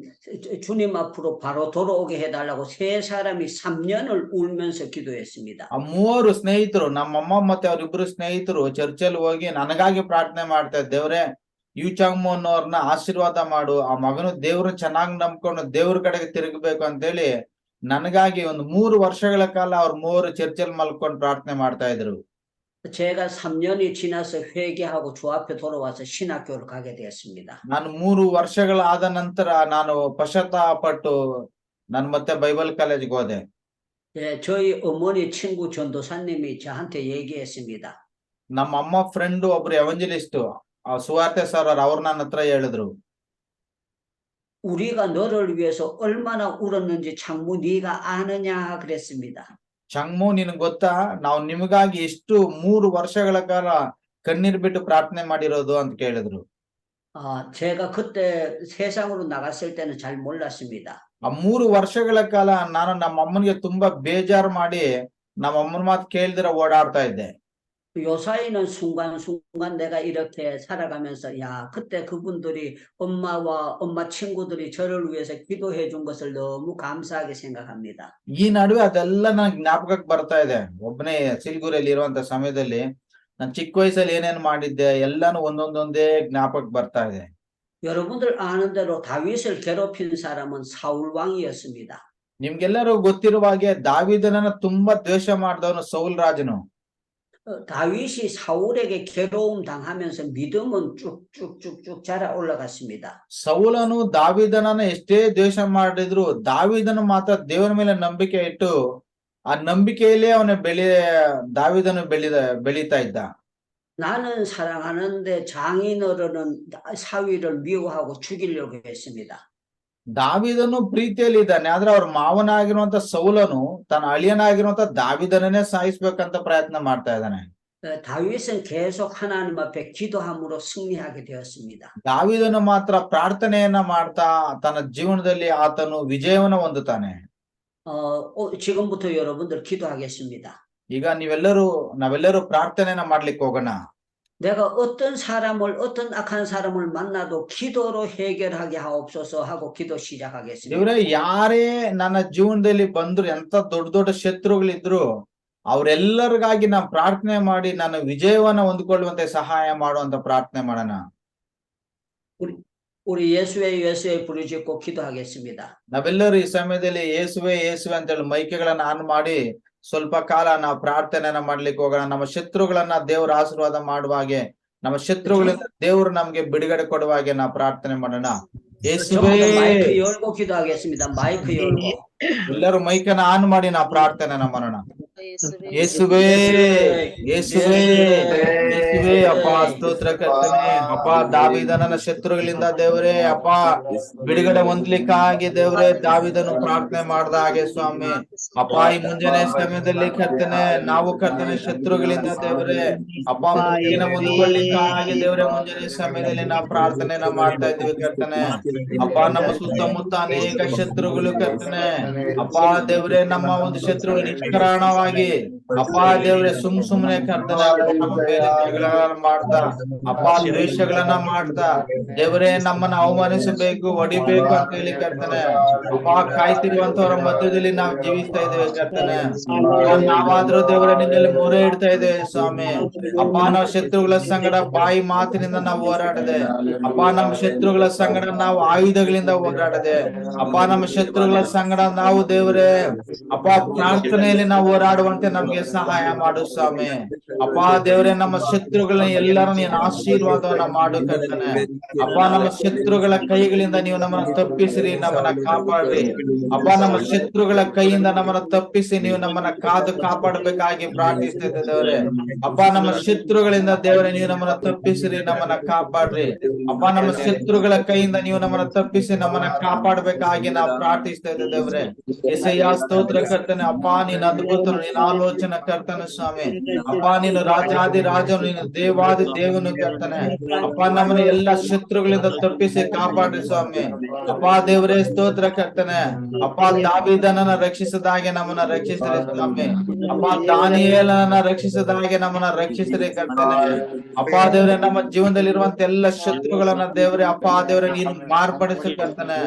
주님 앞으로 바로 돌아오게 해달라고 3사람이 3년을 울면서 기도했습니다. ಆ 3 ಸ್ನೇಹಿತರು, ನಮ್ಮಮ್ಮ ಮತ್ತೆ ಅವರಿಬ್ರು ಸ್ನೇಹಿತರು ಚರ್ಚಲ್ಲಿ ಹೋಗಿ ನನಗಾಗಿ ಪ್ರಾರ್ಥನೆ ಮಾಡ್ತಾ ದೇವ್ರೆ ಯು ಚಾಂಗ್ಮೋ ಅನ್ನೋರ್ನ ಆಶೀರ್ವಾದ ಮಾಡು, ಆ ಮಗನು ದೇವ್ರ ಚೆನ್ನಾಗಿ ನಂಬ್ಕೊಂಡು ದೇವ್ರ ಕಡೆಗೆ ತಿರುಗಬೇಕು ಅಂತೇಳಿ ನನಗಾಗಿ ಒಂದು 3 ವರ್ಷಗಳ ಕಾಲ ಅವ್ರ 3 ಚರ್ಚಲ್ಲಿ ಮಲ್ಕೊಂಡು ಪ್ರಾರ್ಥನೆ ಮಾಡ್ತಾ ಇದ್ರು. 제가 3년이 지나서 회개하고 주 앞에 돌아와서 신학교를 가게 되었습니다. ನಾನು 3 ವರ್ಷಗಳಾದ ನಂತರ ನಾನು ಪಶ್ಚಾತ್ತಾಪಪಟ್ಟು ನಾನು ಮತ್ತೆ ಬೈಬಲ್ ಕಾಲೇಜ್ಗೆ ಹೋದೆ. 예, 저희 어머니 친구 전도사님이 저한테 얘기했습니다. ನಮ್ಮ ಅಮ್ಮ ಫ್ರೆಂಡ್ ಒಬ್ರು ಎವಂಜಲಿಸ್ಟ್ ಸುವಾರ್ತೆ ಸರ್ ಅವ್ರು ನನ್ನ ಹತ್ರ ಹೇಳಿದ್ರು, 우리가 너를 위해서 얼마나 울었는지 장모 네가 아느냐 그랬습니다. ಚಂಗ್ಮು ನಿನಗೆ ಗೊತ್ತಾ ನಾವು ನಿಮಗಾಗಿ ಎಷ್ಟು 3 ವರ್ಷಗಳ ಕಾಲ ಕಣ್ಣೀರ್ ಬಿಟ್ಟು ಪ್ರಾರ್ಥನೆ ಮಾಡಿರೋದು ಅಂತ ಕೇಳಿದ್ರು. 제가 그때 세상으로 나갔을 때는 잘 몰랐습니다. ಆ 3 ವರ್ಷಗಳ ಕಾಲ ನಾನು ನಮ್ಮ ಅಮ್ಮನಿಗೆ ತುಂಬಾ ಬೇಜಾರು ಮಾಡಿ ನಮ್ಮ ಅಮ್ಮನ ಮಾತು ಕೇಳ್ದಿರ ಓಡಾಡ್ತಾ ಇದ್ದೆ. 요사이는 순간순간 내가 이렇게 살아가면서 야 그때 그분들이 엄마와 엄마 친구들이 저를 위해서 기도해 준 것을 너무 감사하게 생각합니다. ಈ ನಡುವೆ ಅದೆಲ್ಲ ನನಗೆ ಜ್ಞಾಪಕಕ್ಕೆ ಬರ್ತಾ ಇದೆ. ಒಬ್ಬನೇ ಸಿಲ್ಗುರಿಯಲ್ಲಿ ಇರುವಂತ ಸಮಯದಲ್ಲಿ ನಾನು ಚಿಕ್ಕ ವಯಸ್ಸಲ್ಲಿ ಏನೇನ್ ಮಾಡಿದ್ದೆ ಎಲ್ಲಾನು ಒಂದೊಂದೊಂದೇ ಜ್ಞಾಪಕ ಬರ್ತಾ ಇದೆ. 여러분들 아는 대로 다윗을 괴롭힌 사람은 사울 왕이었습니다. ನಿಮ್ಗೆಲ್ಲರೂ ಗೊತ್ತಿರುವ ಹಾಗೆ ದಾವೀದನನ್ನ ತುಂಬಾ ದ್ವೇಷ ಮಾಡಿದವನು ಸೌಲ್ ರಾಜನು. 다윗이 사울에게 괴로움 당하면서 믿음은 쭉쭉쭉쭉 자라 올라갔습니다. ಸೌಲನು ದಾವೀದನನ್ನ ಎಷ್ಟೇ ದ್ವೇಷ ಮಾಡಿದ್ರು ದಾವೀದನು ಮಾತ್ರ ದೇವರ ಮೇಲೆ ನಂಬಿಕೆ ಇಟ್ಟು ಆ ನಂಬಿಕೆಯಲ್ಲೇ ದಾವೀದನು ಬೆಳೀತಾ ಇದ್ದ. 나는 사랑하는데 장인어른은 사위를 미워하고 죽이려고 했습니다. ದಾವೀದನು ಪ್ರೀತಿಯಲ್ಲಿ ಇದ್ದಾನೆ, ಆದ್ರೆ ಅವ್ರ ಮಾವನಾಗಿರುವಂತ ಸೌಲನು ತನ್ನ ಅಳಿಯನಾಗಿರುವಂತ ದಾವೀದನನ್ನೇ ಸಾಯಿಸ್ಬೇಕಂತ ಪ್ರಯತ್ನ ಮಾಡ್ತಾ ಇದ್ದಾನೆ. 다윗은 계속 하나님 앞에 기도함으로 승리하게 되었습니다. ದಾವೀದನು ಮಾತ್ರ ಪ್ರಾರ್ಥನೆಯನ್ನ ಮಾಡ್ತಾ ತನ್ನ ಜೀವನದಲ್ಲಿ ಆತನು ವಿಜಯವನ್ನ ಹೊಂದುತ್ತಾನೆ. 지금부터 여러분들 기도하겠습니다. ಈಗ ನಾವೆಲ್ಲರೂ ಪ್ರಾರ್ಥನೆಯನ್ನ ಮಾಡ್ಲಿಕ್ಕೆ ಹೋಗೋಣ. 내가 어떤 악한 사람을 만나도 기도로 해결하게 하옵소서 하고 기도 시작하겠습니다. ದೇವರೇ, ಯಾರೇ ನನ್ನ ಜೀವನದಲ್ಲಿ ಬಂದ್ರು, ಎಂತ ದೊಡ್ಡ ಶತ್ರುಗಳಿದ್ರು ಅವರೆಲ್ಲರಿಗಾಗಿ ನಾನು ಪ್ರಾರ್ಥನೆ ಮಾಡಿ ನಾನು ವಿಜಯವನ್ನ ಹೊಂದಿಕೊಳ್ಳುವಂತೆ ಸಹಾಯ ಮಾಡುವಂತ ಪ್ರಾರ್ಥನೆ ಮಾಡೋಣ. 우리 예수의 부르짖고 기도하겠습니다. ನಾವೆಲ್ಲರೂ ಈ ಸಮಯದಲ್ಲಿ ಯೇಸುವೆ ಯೇಸುವೆ ಅಂತ ಹೇಳಿ ಮೈಕೆಗಳನ್ನ ಆನ್ ಮಾಡಿ ಸ್ವಲ್ಪ ಕಾಲ ನಾವು ಪ್ರಾರ್ಥನೆಯನ್ನ ಮಾಡ್ಲಿಕ್ಕೆ ಹೋಗೋಣ. ನಮ್ಮ ಶತ್ರುಗಳನ್ನ ದೇವರ ಆಶೀರ್ವಾದ ಮಾಡುವ ಹಾಗೆ, ನಮ್ಮ ಶತ್ರುಗಳಿಂದ ದೇವರು ನಮ್ಗೆ ಬಿಡುಗಡೆ ಕೊಡುವ ಹಾಗೆ ನಾವು ಪ್ರಾರ್ಥನೆ ಮಾಡೋಣ. ಯೇಸುವೇ, 마이크 열고 기도하겠습니다. 마이크 열고. ಎಲ್ಲರೂ ಮೈಕನ್ನ ಆನ್ ಮಾಡಿ ನಾವು ಪ್ರಾರ್ಥನೆಯನ್ನ ಮಾಡೋಣ. ಯೇಸುವೇ ಯೇಸುವೇ ಯೇಸುವೇ, ಅಪ್ಪ ಸ್ತೋತ್ರ ಕರ್ತನೆ. ಅಪ್ಪ ದಾವೀದನನ ಶತ್ರುಗಳಿಂದ ದೇವರೇ ಅಪ್ಪ ಬಿಡುಗಡೆ ಹೊಂದ್ಲಿಕ್ಕಾಗಿ ದೇವರೇ ದಾವೀದನು ಪ್ರಾರ್ಥನೆ ಮಾಡ್ದ ಹಾಗೆ ಸ್ವಾಮಿ ಅಪ್ಪ ಈ ಮುಂಜಾನೆ ಸಮಯದಲ್ಲಿ ಕರ್ತನೆ ನಾವು ಕರ್ತನೆ ಶತ್ರುಗಳಿಂದ ದೇವರೇ ಅಪ್ಪ ಮುಕ್ತಿನ ಹೊಂದ್ಕೊಳ್ಳಿಕ್ಕಾಗಿ ದೇವರೇ ಮುಂಜಾನೆ ಸಮಯದಲ್ಲಿ ನಾವು ಪ್ರಾರ್ಥನೆಯನ್ನ ಮಾಡ್ತಾ ಇದ್ದೀವಿ ಕರ್ತನೆ. ಅಪ್ಪ ನಮ್ಮ ಸುತ್ತಮುತ್ತ ಅನೇಕ ಶತ್ರುಗಳು ಕರ್ತನೆ. ಅಪ್ಪ ದೇವರೇ ನಮ್ಮ ಒಂದು ಶತ್ರುಗಳು ನಿಷ್ಕಾರಣವಾಗಿ ಅಪ್ಪ ದೇವರೇ ಸುಮ್ನೆ ಕರ್ತನೆ ಮಾಡ್ತಾ ಅಪ್ಪ ದ್ವೇಷಗಳನ್ನ ಮಾಡ್ತಾ ದೇವರೇ ನಮ್ಮನ್ನ ಅವಮಾನಿಸಬೇಕು, ಹೊಡಿಬೇಕು ಅಂತ ಹೇಳಿ ಕರ್ತನೆ ಅಪ್ಪ ಕಾಯ್ತಿರುವಂತವರ ಮಧ್ಯದಲ್ಲಿ ನಾವು ಜೀವಿಸ್ತಾ ಇದ್ದೇವೆ ಕರ್ತನೆ. ನಾವಾದ್ರೂ ದೇವರ ನಿನ್ನಲ್ಲಿ ಮೊರೆ ಇಡ್ತಾ ಇದ್ದೇವೆ ಸ್ವಾಮಿ. ಅಪ್ಪ ನಾವು ಶತ್ರುಗಳ ಸಂಗಡ ಬಾಯಿ ಮಾತಿನಿಂದ ನಾವು ಹೋರಾಡದೆ, ಅಪ್ಪ ನಮ್ಮ ಶತ್ರುಗಳ ಸಂಗಡ ನಾವು ಆಯುಧಗಳಿಂದ ಹೋರಾಡದೆ, ಅಪ್ಪ ನಮ್ಮ ಶತ್ರುಗಳ ಸಂಗಡ ನಾವು ದೇವರೇ ಅಪ್ಪ ಪ್ರಾರ್ಥನೆಯಲ್ಲಿ ನಾವು ಹೋರಾಡುವಂತೆ ನಮ್ಗೆ ಸಹಾಯ ಮಾಡು ಸ್ವಾಮಿ. ಅಪ್ಪ ದೇವರೇ ನಮ್ಮ ಶತ್ರುಗಳನ್ನ ಎಲ್ಲರೂ ನೀನು ಆಶೀರ್ವಾದವನ್ನ ಮಾಡು ಕರ್ತನೆ. ಅಪ್ಪ ನಮ್ಮ ಶತ್ರುಗಳ ಕೈಗಳಿಂದ ನೀವು ನಮ್ಮನ್ನ ತಪ್ಪಿಸಿರಿ, ನಮ್ಮನ್ನ ಕಾಪಾಡ್ರಿ. ಅಪ್ಪ ನಮ್ಮ ಶತ್ರುಗಳ ಕೈಯಿಂದ ನಮ್ಮನ್ನ ತಪ್ಪಿಸಿ ನೀವು ನಮ್ಮನ್ನ ಕಾಪಾಡಬೇಕಾಗಿ ಪ್ರಾರ್ಥಿಸ್ತಾ ದೇವರೇ. ಅಪ್ಪ ನಮ್ಮ ಶತ್ರುಗಳಿಂದ ದೇವರೇ ನೀವು ನಮ್ಮನ್ನ ತಪ್ಪಿಸಿರಿ, ನಮ್ಮನ್ನ ಕಾಪಾಡ್ರಿ. ಅಪ್ಪ ನಮ್ಮ ಶತ್ರುಗಳ ಕೈಯಿಂದ ನೀವು ನಮ್ಮನ್ನ ತಪ್ಪಿಸಿ ನಮ್ಮನ್ನ ಕಾಪಾಡಬೇಕಾಗಿ ನಾವು ಪ್ರಾರ್ಥಿಸ್ತಾ ಇದ್ದೇವೆ ದೇವರೇ. ಯೆಸಯ್ಯ ಸ್ತೋತ್ರ ಕರ್ತನೆ. ಅಪ್ಪ ನೀನು ಅದ್ಭುತನು, ನೀನು ಆಲೋಚನ ಕರ್ತನೆ ಸ್ವಾಮಿ. ಅಪ್ಪ ನೀನು ರಾಜಾದಿ ರಾಜನು, ನೀನು ದೇವಾದಿ ದೇವನು ಕರ್ತನೆ. ಅಪ್ಪ ನಮ್ಮನ್ನ ಎಲ್ಲ ಶತ್ರುಗಳಿಂದ ತಪ್ಪಿಸಿ ಕಾಪಾಡ್ರಿ ಸ್ವಾಮಿ. ಅಪ್ಪ ದೇವರೇ ಸ್ತೋತ್ರ ಕರ್ತನೆ. ಅಪ್ಪ ದಾವೀದನನ್ನ ರಕ್ಷಿಸಿದ ಹಾಗೆ ನಮ್ಮನ್ನ ರಕ್ಷಿಸಿರಿ ಸ್ವಾಮಿ. ಅಪ್ಪ ದಾನಿಯೇಲನನ್ನ ರಕ್ಷಿಸಿದ ಹಾಗೆ ನಮ್ಮನ್ನ ರಕ್ಷಿಸಿರಿ ಕರ್ತನೆ. ಅಪ್ಪ ದೇವರೇ ನಮ್ಮ ಜೀವನದಲ್ಲಿರುವಂತ ಎಲ್ಲ ಶತ್ರುಗಳನ್ನ ದೇವರೇ ಅಪ್ಪ ದೇವರೇ ನೀನು ಮಾರ್ಪಡಿಸಿ ಕರ್ತನೆ.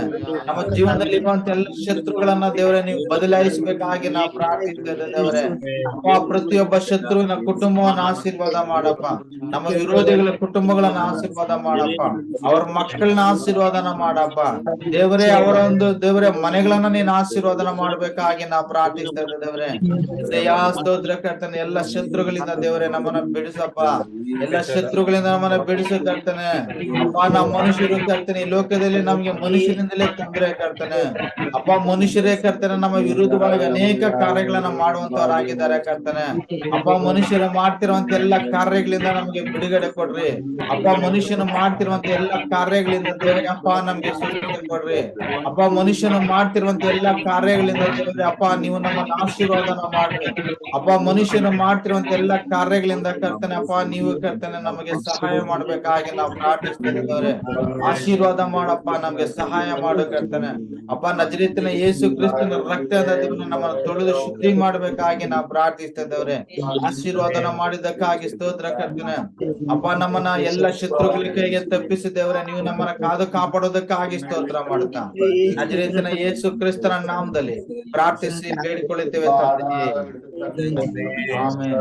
ನಮ್ಮ ಜೀವನದಲ್ಲಿ ಇರುವಂತ ಎಲ್ಲ ಶತ್ರುಗಳನ್ನ ದೇವರೇ ನೀವು ಬದಲಾಯಿಸಬೇಕಾಗಿ ನಾವು ಪ್ರಾರ್ಥಿಸ್ತೇವೆ ದೇವರೇ. ಅಪ್ಪ ಪ್ರತಿಯೊಬ್ಬ ಶತ್ರುವಿನ ಕುಟುಂಬವನ್ನ ಆಶೀರ್ವಾದ ಮಾಡಪ್ಪ. ನಮ್ಮ ವಿರೋಧಿಗಳ ಕುಟುಂಬಗಳನ್ನ ಆಶೀರ್ವಾದ ಮಾಡಪ್ಪ. ಅವ್ರ ಮಕ್ಕಳನ್ನ ಆಶೀರ್ವಾದನ ಮಾಡಪ್ಪ ದೇವರೇ. ಅವರ ಒಂದು ದೇವರೇ ಮನೆಗಳನ್ನ ನೀನು ಆಶೀರ್ವಾದನ ಮಾಡ್ಬೇಕಾಗಿ ನಾವು ಪ್ರಾರ್ಥಿಸ್ತೇವೆ ದೇವರೇ. ಸ್ತೋತ್ರ ಕರ್ತನೆ. ಎಲ್ಲ ಶತ್ರುಗಳಿಂದ ದೇವರೇ ನಮ್ಮನ್ನ ಬಿಡಿಸಪ್ಪ. ಎಲ್ಲ ಶತ್ರುಗಳಿಂದ ನಮ್ಮನ್ನ ಬಿಡಿಸು ಕರ್ತನೆ. ಅಪ್ಪ ನಾವು ಮನುಷ್ಯರು ಕರ್ತನೆ. ಈ ಲೋಕದಲ್ಲಿ ನಮ್ಗೆ ಮನುಷ್ಯರಿಂದಲೇ ತೊಂದರೆ ಕರ್ತನೆ. ಅಪ್ಪ ಮನುಷ್ಯರೇ ಕರ್ತನೆ ನಮ್ಮ ವಿರುದ್ಧವಾಗಿ ಅನೇಕ ಕಾರ್ಯಗಳನ್ನ ಮಾಡುವಂತವರಾಗಿದ್ದಾರೆ ಕರ್ತನೆ. ಅಪ್ಪ ಮನುಷ್ಯರು ಮಾಡ್ತಿರುವಂತ ಎಲ್ಲ ಕಾರ್ಯಗಳಿಂದ ನಮ್ಗೆ ಬಿಡುಗಡೆ ಕೊಡ್ರಿ. ಅಪ್ಪ ಮನುಷ್ಯನು ಮಾಡ್ತಿರುವಂತ ಎಲ್ಲ ಕಾರ್ಯಗಳಿಂದ ದೇವರೇ ಅಪ್ಪ ನಮ್ಗೆ ಸುರಕ್ಷತೆ ಕೊಡ್ರಿ. ಅಪ್ಪ ಮನುಷ್ಯನು ಮಾಡ್ತಿರುವಂತ ಎಲ್ಲ ಕಾರ್ಯಗಳಿಂದ ದೇವರೇ ಅಪ್ಪ ನೀವು ನಮ್ಮನ್ನ ಆಶೀರ್ವಾದನ ಮಾಡ್ರಿ. ಅಪ್ಪ ಮನುಷ್ಯನು ಮಾಡ್ತಿರುವಂತ ಎಲ್ಲ ಕಾರ್ಯಗಳಿಂದ ಕರ್ತನೆ ಅಪ್ಪ ನೀವು ಕರ್ತನೆ ನಮಗೆ ಸಹಾಯ ಮಾಡ್ಬೇಕಾಗಿ ನಾವು ಪ್ರಾರ್ಥಿಸ್ತೇವೆ. ಆಶೀರ್ವಾದ ಮಾಡಪ್ಪ, ನಮ್ಗೆ ಸಹಾಯ ಮಾಡು ಕರ್ತನೆ. ಅಪ್ಪ ನಜರೇತಿನ ಯೇಸು ಕ್ರಿಸ್ತನ ರಕ್ತದ ನಮ್ಮನ್ನು ತೊಳೆದು ಶುದ್ಧಿ ಮಾಡ್ಬೇಕಾಗಿ ನಾವು ಪ್ರಾರ್ಥಿಸ್ತೇವೆ. ಆಶೀರ್ವಾದನ ಮಾಡಿದ್ದಕ್ಕಾಗಿ ಸ್ತೋತ್ರ ಕರ್ತನೆ. ಅಪ್ಪ ನಮ್ಮನ್ನ ಎಲ್ಲ ಶತ್ರುಗಳ ಕೈಗೆ ತಪ್ಪಿಸಿದೇವ್ರೆ. ನೀವು ನಮ್ಮನ್ನ ಕಾಪಾಡೋದಕ್ಕಾಗಿ ಸ್ತೋತ್ರ ಮಾಡುತ್ತಾ ನಜರೇತಿನ ಯೇಸು ಕ್ರಿಸ್ತನ ನಾಮದಲ್ಲಿ ಪ್ರಾರ್ಥಿಸಿ ಬೇಡಿಕೊಳ್ಳುತ್ತೇವೆ ತಂದೆಯೇ. ಆಮೆನ್.